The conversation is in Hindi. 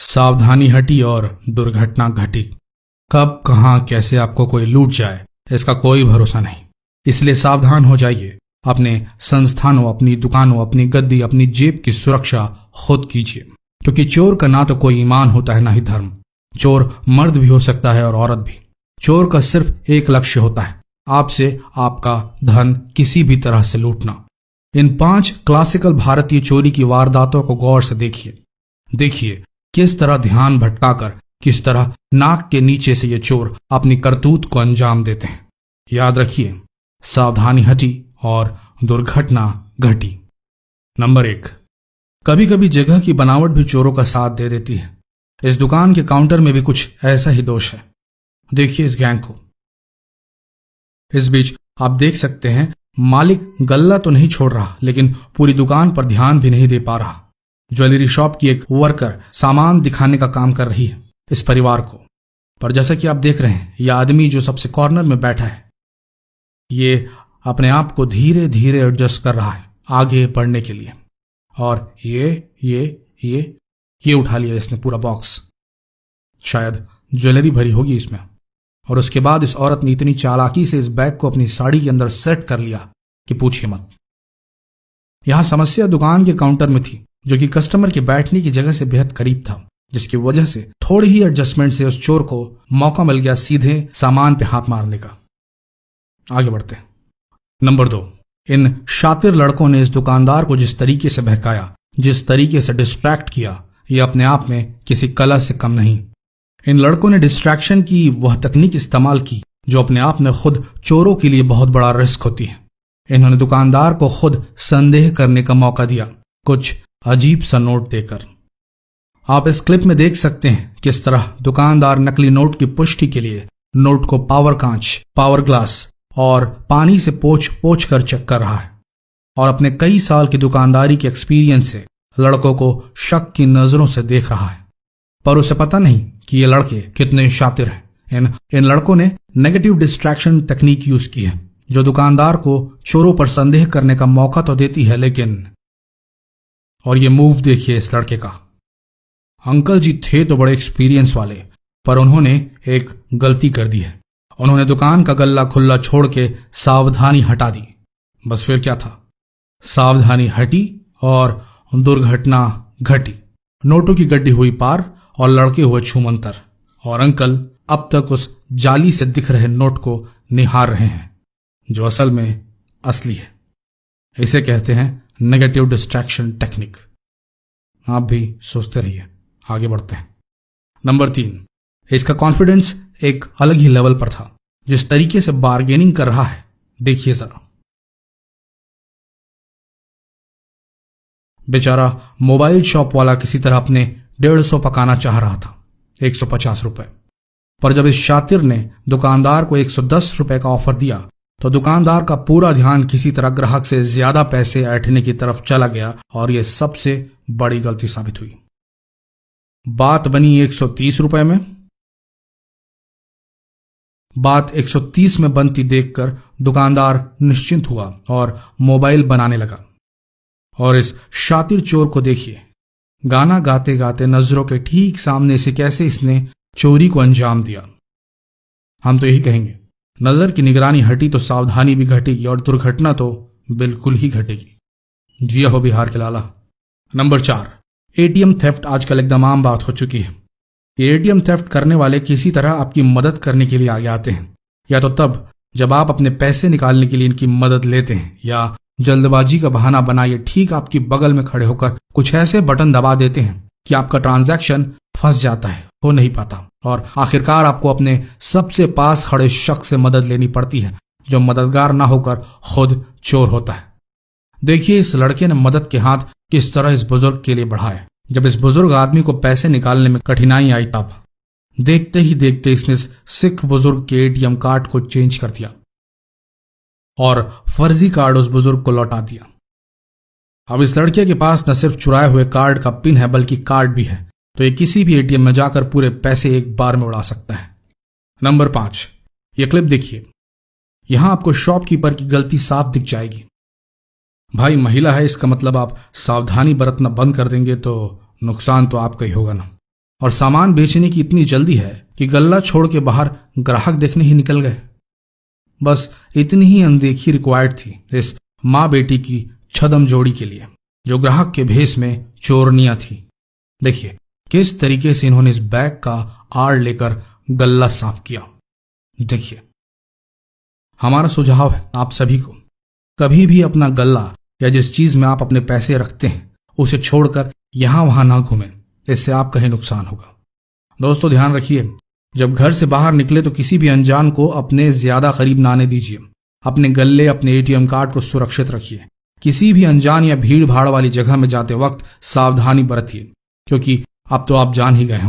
सावधानी हटी और दुर्घटना घटी। कब कहां कैसे आपको कोई लूट जाए इसका कोई भरोसा नहीं, इसलिए सावधान हो जाइए। अपने संस्थानों, अपनी दुकानों, अपनी गद्दी, अपनी जेब की सुरक्षा खुद कीजिए, क्योंकि चोर का ना तो कोई ईमान होता है ना ही धर्म। चोर मर्द भी हो सकता है और औरत भी। चोर का सिर्फ एक लक्ष्य होता है, आपसे आपका धन किसी भी तरह से लूटना। इन 5 क्लासिकल भारतीय चोरी की वारदातों को गौर से देखिए किस तरह ध्यान भटकाकर, किस तरह नाक के नीचे से ये चोर अपनी करतूत को अंजाम देते हैं। याद रखिए, सावधानी हटी और दुर्घटना घटी। नंबर 1, कभी कभी जगह की बनावट भी चोरों का साथ दे देती है। इस दुकान के काउंटर में भी कुछ ऐसा ही दोष है। देखिए इस गैंग को। इस बीच आप देख सकते हैं मालिक गल्ला तो नहीं छोड़ रहा, लेकिन पूरी दुकान पर ध्यान भी नहीं दे पा रहा। ज्वेलरी शॉप की एक वर्कर सामान दिखाने का काम कर रही है इस परिवार को। पर जैसा कि आप देख रहे हैं, यह आदमी जो सबसे कॉर्नर में बैठा है, ये अपने आप को धीरे धीरे एडजस्ट कर रहा है आगे बढ़ने के लिए। और ये उठा लिया इसने पूरा बॉक्स। शायद ज्वेलरी भरी होगी इसमें। और उसके बाद इस औरत ने इतनी चालाकी से इस बैग को अपनी साड़ी के अंदर सेट कर लिया कि पूछिए मत। यहां समस्या दुकान के काउंटर में थी, जो कि कस्टमर के बैठने की जगह से बेहद करीब था, जिसकी वजह से थोड़ी ही एडजस्टमेंट से उस चोर को मौका मिल गया सीधे सामान पे हाथ मारने का। आगे बढ़ते हैं। नंबर 2, इन शातिर लड़कों ने इस दुकानदार को जिस तरीके से बहकाया, जिस तरीके से डिस्ट्रैक्ट किया, यह अपने आप में किसी कला से कम नहीं। इन लड़कों ने डिस्ट्रैक्शन की वह तकनीक इस्तेमाल की जो अपने आप में खुद चोरों के लिए बहुत बड़ा रिस्क होती है। इन्होंने दुकानदार को खुद संदेह करने का मौका दिया, कुछ अजीब सा नोट देकर। आप इस क्लिप में देख सकते हैं किस तरह दुकानदार नकली नोट की पुष्टि के लिए नोट को पावर कांच, पावर ग्लास और पानी से पोंछ कर चेक कर रहा है। और अपने कई साल की दुकानदारी के एक्सपीरियंस से लड़कों को शक की नजरों से देख रहा है। पर उसे पता नहीं कि ये लड़के कितने शातिर हैं। इन लड़कों ने नेगेटिव डिस्ट्रैक्शन तकनीक यूज की है, जो दुकानदार को चोरों पर संदेह करने का मौका तो देती है, लेकिन और ये मूव देखिए इस लड़के का। अंकल जी थे तो बड़े एक्सपीरियंस वाले, पर उन्होंने एक गलती कर दी है। उन्होंने दुकान का गल्ला खुला छोड़ के सावधानी हटा दी। बस फिर क्या था, सावधानी हटी और दुर्घटना घटी। नोटों की गड्डी हुई पार और लड़के हुए छूमंतर। और अंकल अब तक उस जाली से दिख रहे नोट को निहार रहे हैं, जो असल में असली है। इसे कहते हैं नेगेटिव डिस्ट्रैक्शन टेक्निक। आप भी सोचते रहिए। आगे बढ़ते हैं। नंबर 3, इसका कॉन्फिडेंस एक अलग ही लेवल पर था। जिस तरीके से बार्गेनिंग कर रहा है, देखिए जरा। बेचारा मोबाइल शॉप वाला किसी तरह अपने 150 पकाना चाह रहा था, 150 रुपए। पर जब इस शातिर ने दुकानदार को 110 रुपए का ऑफर दिया, तो दुकानदार का पूरा ध्यान किसी तरह ग्राहक से ज्यादा पैसे ऐंठने की तरफ चला गया और यह सबसे बड़ी गलती साबित हुई। बात बनी 130 रुपए में। बात 130 में बनती देखकर दुकानदार निश्चिंत हुआ और मोबाइल बनाने लगा। और इस शातिर चोर को देखिए, गाना गाते गाते नजरों के ठीक सामने से कैसे इसने चोरी को अंजाम दिया। हम तो यही कहेंगे, नजर की निगरानी हटी तो सावधानी भी घटेगी और दुर्घटना तो बिल्कुल ही घटेगी। जिया हो बिहार के लाला। नंबर 4, एटीएम थेफ्ट आजकल एकदम आम बात हो चुकी है। ये एटीएम थेफ्ट करने वाले किसी तरह आपकी मदद करने के लिए आगे आते हैं, या तो तब जब आप अपने पैसे निकालने के लिए इनकी मदद लेते हैं, या जल्दबाजी का बहाना बनाए ठीक आपकी बगल में खड़े होकर कुछ ऐसे बटन दबा देते हैं कि आपका ट्रांजैक्शन फंस जाता है, हो नहीं पाता, और आखिरकार आपको अपने सबसे पास खड़े शख्स से मदद लेनी पड़ती है, जो मददगार ना होकर खुद चोर होता है। देखिए इस लड़के ने मदद के हाथ किस तरह इस बुजुर्ग के लिए बढ़ाए। जब इस बुजुर्ग आदमी को पैसे निकालने में कठिनाई आई, तब देखते ही देखते इसने सिख बुजुर्ग के एटीएम कार्ड को चेंज कर दिया और फर्जी कार्ड उस बुजुर्ग को लौटा दिया। अब इस लड़के के पास न सिर्फ चुराए हुए कार्ड का पिन है, बल्कि कार्ड भी है, तो ये किसी भी एटीएम में जाकर पूरे पैसे एक बार में उड़ा सकता है। नंबर 5, ये क्लिप देखिए। यहां आपको शॉपकीपर की गलती साफ दिख जाएगी। भाई महिला है, इसका मतलब आप सावधानी बरतना बंद कर देंगे तो नुकसान तो आपका ही होगा ना। और सामान बेचने की इतनी जल्दी है कि गल्ला छोड़ के बाहर ग्राहक देखने ही निकल गए। बस इतनी ही अनदेखी रिक्वायर्ड थी इस माँ बेटी की छदम जोड़ी के लिए, जो ग्राहक के भेष में चोरनियां थी। देखिए किस तरीके से इन्होंने इस बैग का आड़ लेकर गल्ला साफ किया। देखिए, हमारा सुझाव है आप सभी को, कभी भी अपना गल्ला या जिस चीज में आप अपने पैसे रखते हैं उसे छोड़कर यहां वहां ना घूमें, इससे आपका ही नुकसान होगा। दोस्तों ध्यान रखिए, जब घर से बाहर निकले तो किसी भी अनजान को अपने ज्यादा करीब ना आने दीजिए। अपने गल्ले, अपने एटीएम कार्ड को सुरक्षित रखिए। किसी भी अनजान या भीड़ भाड़ वाली जगह में जाते वक्त सावधानी बरतिए, क्योंकि अब तो आप जान ही गए होंगे।